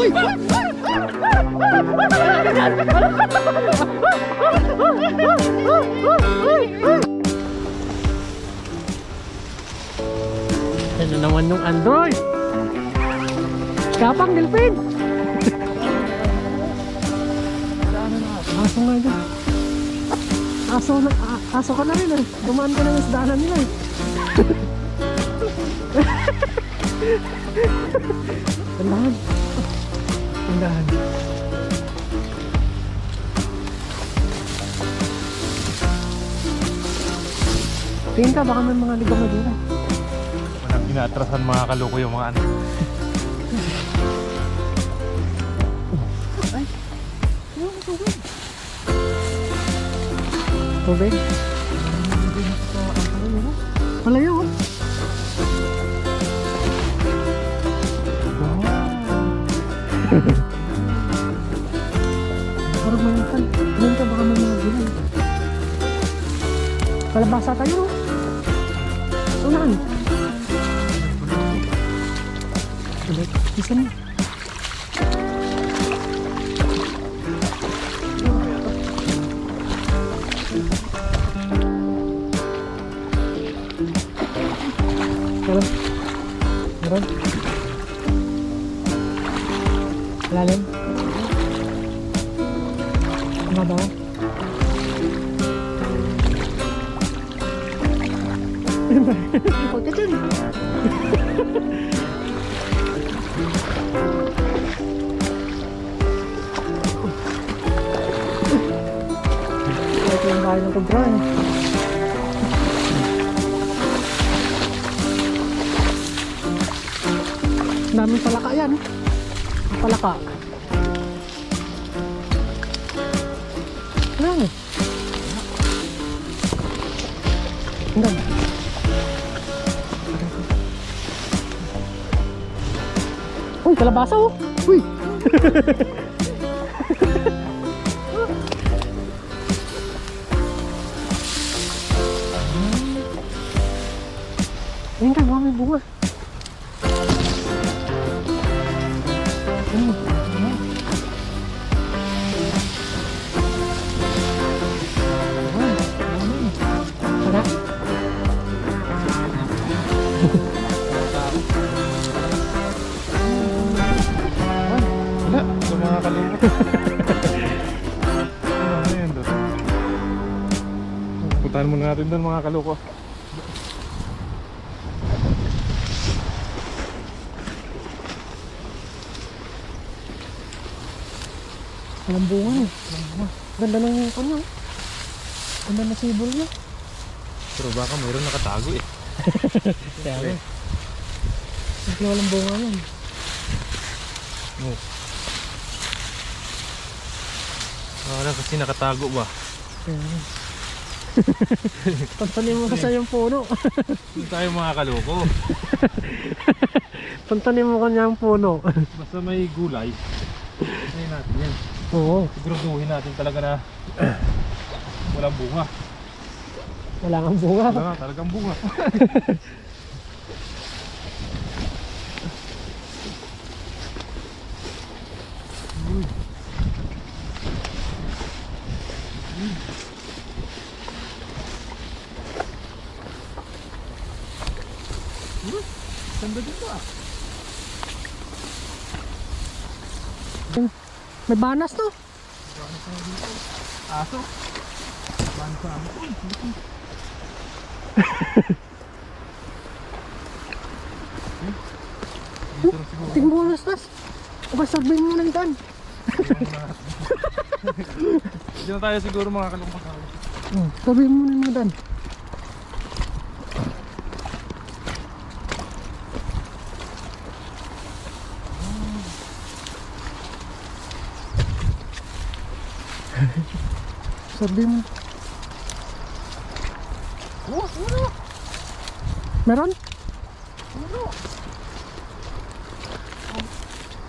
Uy! Ano naman yung Android? Kapang Delphin! Aso nga dyan. Aso ka na rin eh. Dumaan ka na yung isdaanan nila eh. Tandahan. Tandahan. Tingin ka baka may mga ligaw na dito. Walang inaatrasan mga kaloko yung mga ano. Ay! Ano ang tubig? Tubig? Malayo oh! Parang mayroon. Tingin ka baka may mga gulay. Kalabasa tayo. Unaan. Ulit. Isa na. Meron. Meron. Lalim. Mabaw. Huwag ka dyan. Ito yung bahay ng pagdran. Daming palaka yan. Palaka. Ano? Hanggang. Uy, kalabasa oh. Uy. Ayun ka, may bunga. Wala, ito mga kaloko. Ano yun doon? Puntahan muna natin doon mga kaloko. Walang bunga eh. Ganda ng kanya. Ganda na sibol niya. Pero baka mayroon nakatago eh. Kaya nga. Simple walang bunga yan. Oh. Wala kasi nakatago ba? Kaya nga. Pantanin mo kasi yung puno. Hindi tayo mga kaloko. Pantanin mo kanya yung puno. Basta may gulay. Ayun natin yan. Oo. Siguraduhin natin talaga na walang bunga. Wala kang bunga. Wala nga talagang bunga. Ganda dito ah. May banas to. Aso. Banas sa amin. Dito na siguro. Tingin mo nas. O ba sabihin mo lang dyan. Dito na tayo siguro mga kalungkot. Sabihin mo lang dyan. Sabihin mo. Meron?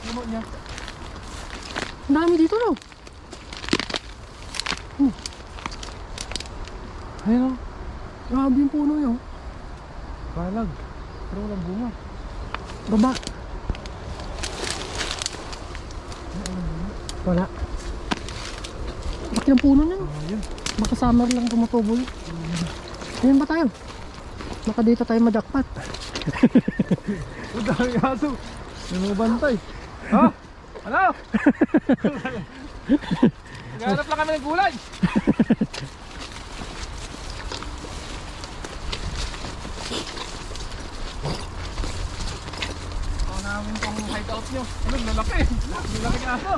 Puno niya. Ang dami dito no. Ayun o. Grabe yung puno yun. Balag. Pero walang bunga. Baba. Wala. Bakit yung puno niyan? Ayun. Baka summer lang tumutubo yun. Tingin ba tayo? Baka dito tayo majakpat. Ang dami aso. May mga bantay. Ha? Ano? Naghanap lang kami ng gulay. Ito namin itong hideout nyo. Ano? Lalaki. Lalaki ka aso.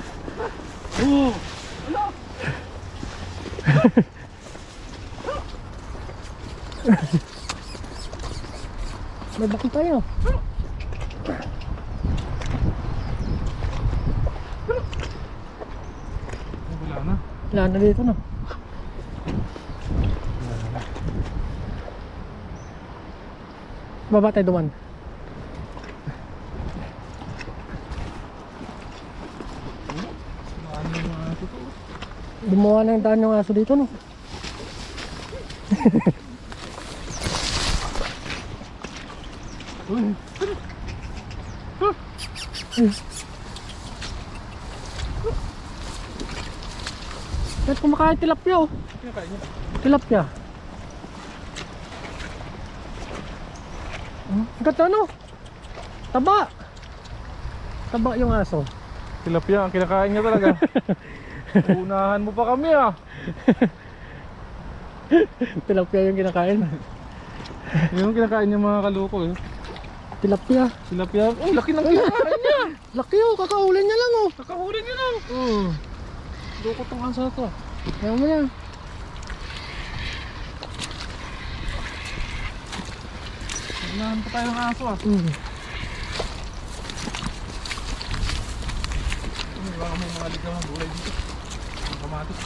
Oo. Ano? May bakit tayo? Wala na. Wala na dito no. Baba tayo duman. Ano yung mga aso to? Gumawa ng daan yung aso dito no. Kahit kumakain tilapia oh. Kinakain niya. Tilapia. Ganda no? Taba. Taba yung aso. Tilapia ang kinakain niya talaga. Unahan mo pa kami ah. Tilapia yung kinakain. Yung kinakain niya mga kaloko eh. Tilapia. Tilapia. Oh, laki ng kinakain niya. Laki oh, kakaulin niya lang oh. Kakahuli niya lang. Loko tong aso na to. Ayaw mo yan. Unahan pa tayo ng aso ah. Baka may mga ligaw ng gulay dito. Ang kamatis.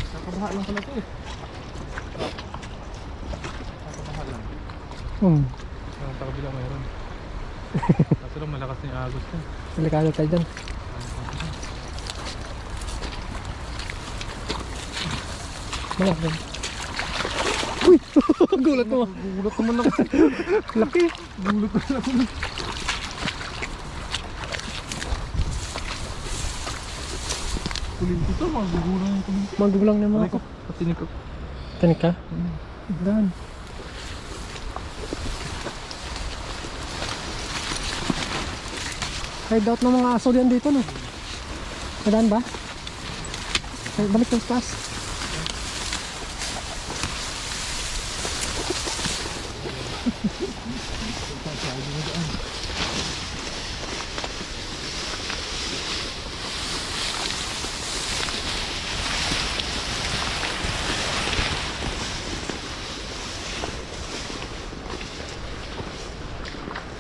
Nakabaha lang pala ito eh. Nakabaha lang. Sa kabila mayroon. Kaso lang malakas na yung agos niya. Delikado tayo dyan. Malaki. Uy! Gulat mo. Gulat naman ako. Laki. Gulat naman ako. Kulinti to, magugulang yung kulinti. Magulang na mga Aray ko, patinig ko. Tanik ka? Dan. Hideout ng mga aso diyan dito no. Nadaan ba? Ay, balik sa class.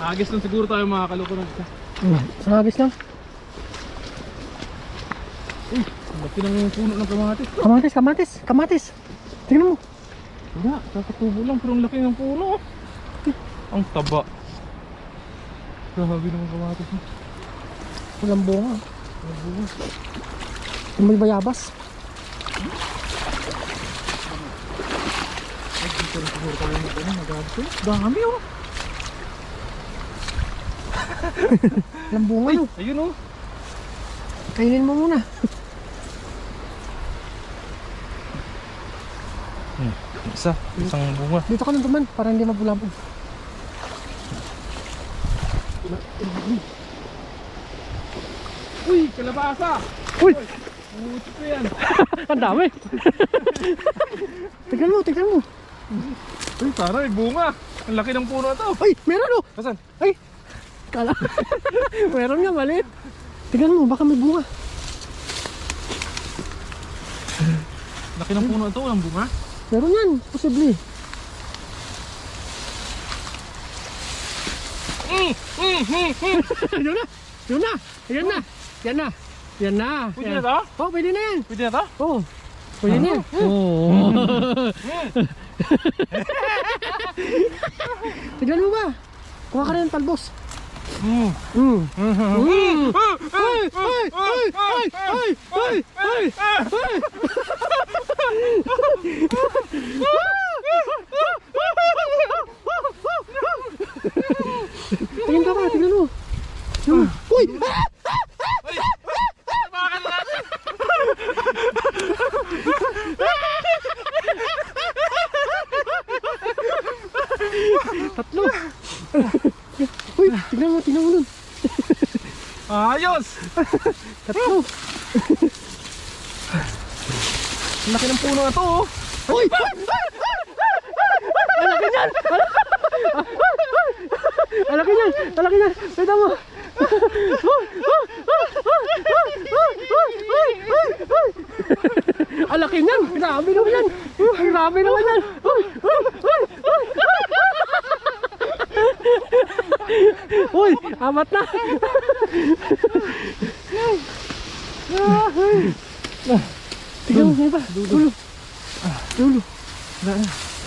Agis lang siguro tayo mga kaloko ng isa. Sa hagis lang. Laki ng puno ng kamatis. Kamatis, kamatis, kamatis. Tingnan mo. Wala, kakatubo lang pero ang laki ng puno. Ang taba. Grabe naman kamatis mo. Walang bunga. Walang bunga. May bayabas. Ay, dito rin siguro tayo mag-agto. Dami oh. Walang bunga no. Ayun oh. Kainin mo muna. Isang bunga. Dito ka nang duman para hindi mabulabog. Uy, kalabasa! Uy! Umuutot ko yan. Ang dami. Tignan mo, tignan mo. Uy, sana may bunga. Ang laki ng puno na to. Ay, meron oh. Kasan? Ay! Kala. Meron nga, maliit. Tignan mo, baka may bunga. Laki ng puno na to, walang bunga. Meron yan, posible. Yun na, yun na, yan na, yan na, yan na. Pwede yan. na to? Oh, pwede na yan. Pwede na to? Oh, pwede na yan. Oh. Tignan mo ba? Kuha ka rin ng talbos. Ay! Ay! Ay! Ay! Ay! Ay! Ay! Tingin ka ba? Tingnan mo. Uy! Tingnan mo nun. Ayos! Tatlo. Ang laki ng puno na to, oh. Uy! Alaki niyan! Alaki niyan! Alaki niyan! Pwede mo! Alaki niyan! Grabe naman yan! Grabe naman yan! Uy! Amat na! Tignan mo, may ba? Dulo. Dulo.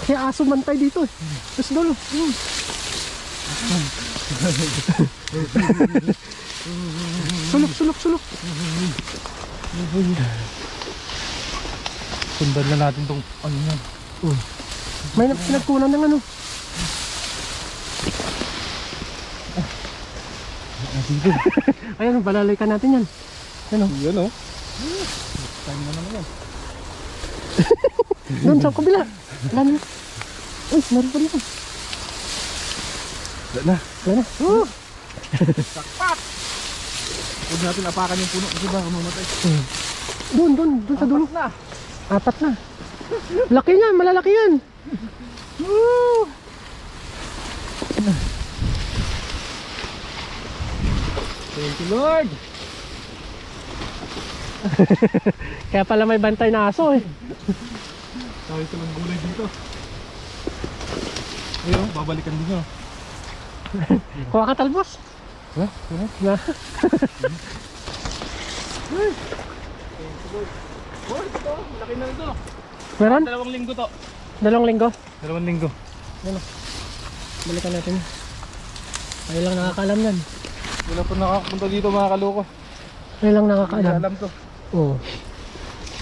Kaya aso mantay dito eh. Tapos dulo. Sulok. Sundan na natin tong ano yan. May pinagkunan ng ano. Ayan, balalikan natin yan. Ano? Yan, oh. Time na naman yan. Doon sa kabila. Wala na. Uy, meron pa dito. Wala na. Sakpat! Huwag natin apakan yung puno kasi baka mamatay. Doon sa dulo. Apat na. Laki yan, malalaki yan. Thank you, Lord. Kaya pala may bantay na aso eh. Tayo silang gulay dito. Ayun, babalikan din nyo. Kuha ka talbos. Ha? Na. Oh, ito. Malaki na ito. Meron? 2 linggo to. 2 linggo. 2 linggo. Ano? Balikan natin. Ay lang nakakaalam yan. Wala pa nakakapunta dito mga kaloko. Ay lang Hindi nakakaalam. alam to. Oo.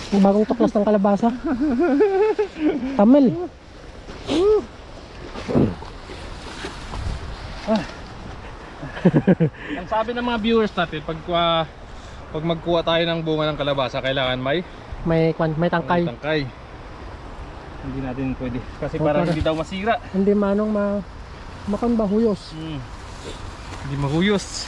Yung bagong tuklas ng kalabasa. Tamil. Ang sabi ng mga viewers natin, pag magkuha tayo ng bunga ng kalabasa, kailangan may May tangkay. Hindi natin pwede. Kasi Oh, parang para- hindi daw masira. Hindi manong makan ba huyos. Hindi mahuyos.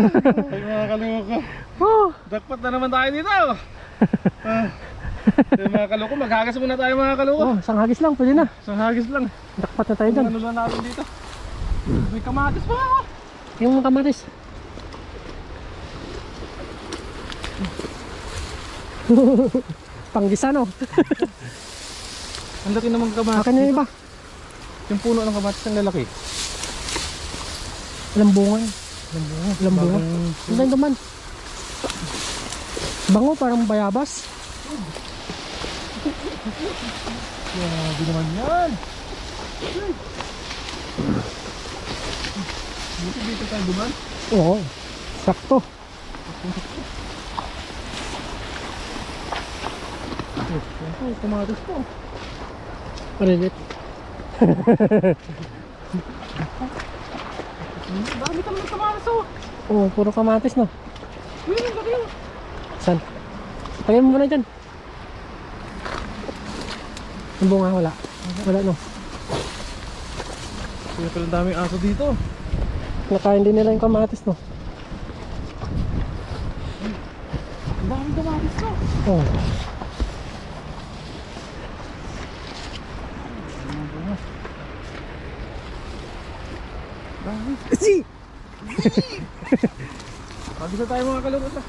Ay mga kaloko. Oh, Dakpat na naman tayo dito. Mga kaloko, maghagas muna tayo mga kaloko. oh, isang hagis lang, pwede na. Isang hagis lang. Dakpat na tayo dyan. Ano lang natin dito. May kamatis pa ako. Yung kamatis. Panggisa no? Ang laki naman kamatis. Akin yung iba. Yung puno ng kamatis ang lalaki. Walang bunga. Walang bunga. Ang ganda naman. Bango, parang bayabas. Grabe naman yan. Dito tayo duman. Oo, sakto. Ito, kamatis po. Marilit. Dami ka naman kamatis oh. Oo, puro kamatis no. Ang laki yun. Saan? Tagay mo muna dyan. Ang bunga, wala. Wala no. Kaya pala ang daming aso dito. Nakain din nila yung kamatis no. Ang daming kamatis oh. Oo. Si! Pagis na tayo mga kalukot ah.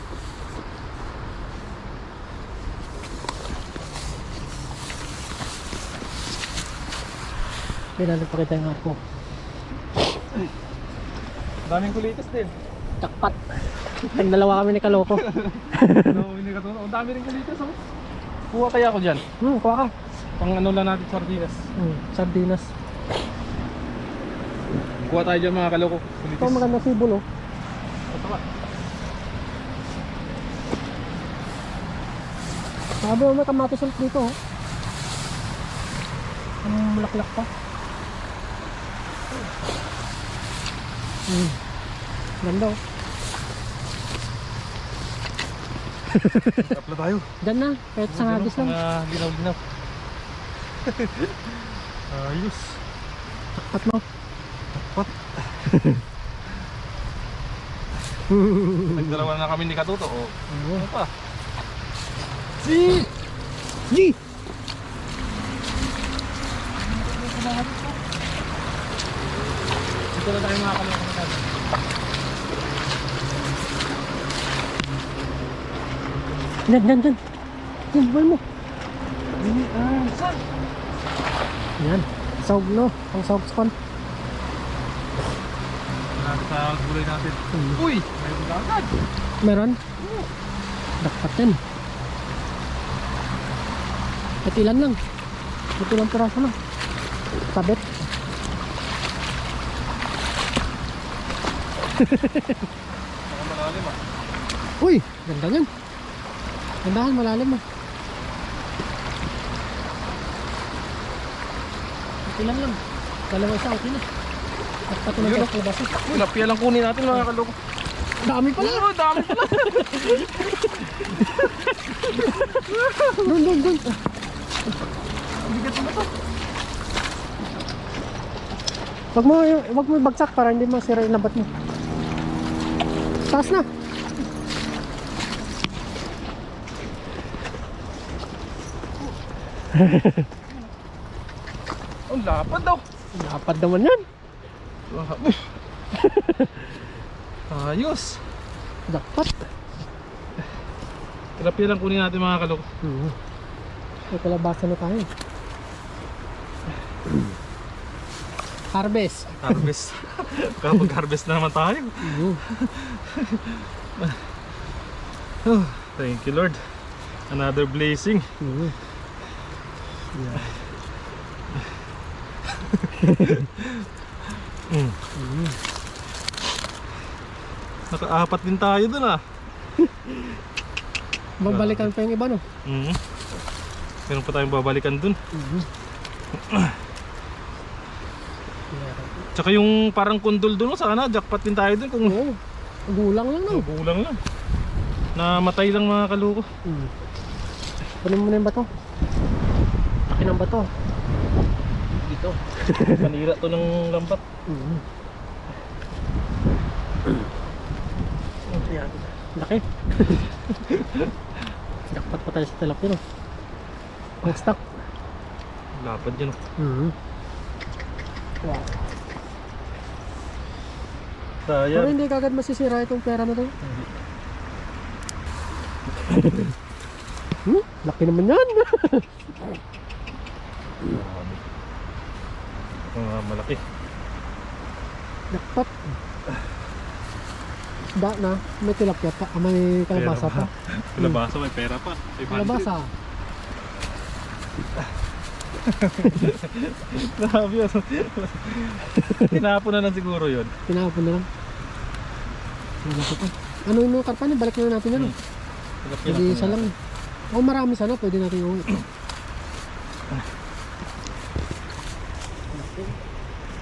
Kailangan pa kita yung ako. Daming kulitas din. Takpat. Nagdalawa kami ni Kaloko. Ano, hindi ka tulad. Ang dami rin kulitas oh. Kuha kaya ako dyan. Kuha ka. Pang ano lang natin sardinas. Sardinas. Kuha tayo dyan mga kaloko. Ito Kulitas. maganda sibol oh. Ito ba? Sabi mo may kamatis ulit dito oh. Ang malaklak pa. Ganda oh. Tapla tayo. Diyan na, kahit sa hagis lang. Dinaw-dinaw. Ayos. Takpat mo. Takpat. Nagdalawa na kami ni Katuto. O, ano pa? Si! G! Dito na tayo mga kalungkutan. Diyan, diyan, diyan. Diyan, buwan mo. Saan? Yan. Saug, no? Ang saug spawn. Natin sa gulay natin. Uy! May agad. Meron? Dapat yan. At ilan lang? At ilang piraso lang? Sabit. Baka malalim ah. Uy! Ganda yan. Gandahan, malalim ah. At ilan lang? Dalawa isa, okay na. Dapat ito Yun, na sa baso. Uy, lapya lang kunin natin mga kalungkutan. Dami pala! Oo, dami pala. Doon, doon, doon. Bigat na to. Wag mo ibagsak para hindi masira yung labat mo. Taas na. Ang lapad daw. Lapad naman yan. Ayos. Dapat. Lapya lang kunin natin mga kalungkutan. May kalabasa na tayo. Harvest. Harvest. Kapag harvest na naman tayo. Oh, thank you Lord. Another blessing. Naka-apat din tayo dun ah. Babalikan pa yung iba, no? Meron pa tayong babalikan dun. Tsaka yung parang kundol dun, sana jackpot din tayo dun kung Oo. Gulang lang, no? kulang lang. Namatay lang mga kaluko. Kunin mo na yung bato. Laki ng bato. Dito. Panira to ng lambat. Ayan. Laki. Jackpot pa tayo sa tilapia, no? Ang stock. Lapad yun. Wow. Pero Sayang. hindi kagad masisira itong pera na to. Laki naman yan. Malaki. Jackpot. Da na, may tilapia pa, may kalabasa pa. Kalabasa, may pera pa. Kalabasa. Grabe yun. Tinapon na lang siguro yun. Tinapon na lang. Malaki pa. Ano yung karpan? Balik na natin yan. Pwede isa lang. O marami sana, pwede natin yung...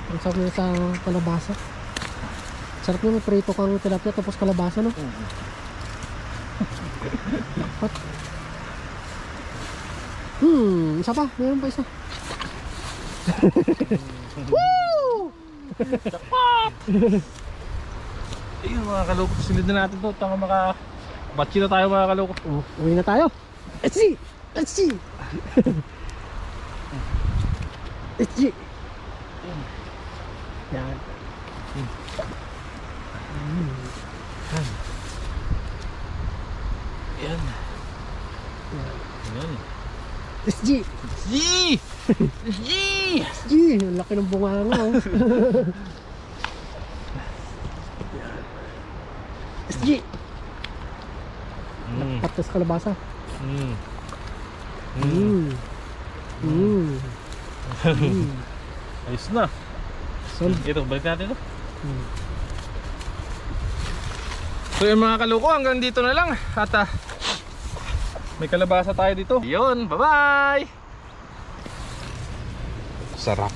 Ang sarap na sa kalabasa. Sarap na may prito kang tilapia tapos kalabasa, no? Dapat. Isa pa. Mayroon pa isa. Woo! Jackpot! Ayun mga kaloko, silid na natin to. Tanga batchi na tayo mga kaloko. Uwi na tayo. Let's see! Let's see! Let's see! Yan. Yan. Yan. SG! Yee! Yee! SG! Ang laki ng bunganga, oh. SG! Patas kalabasa. Ayos na. Solve. Ito, balik natin ito. So yung mga kaloko, hanggang dito na lang. At may kalabasa tayo dito. Yun, bye bye! Sarap.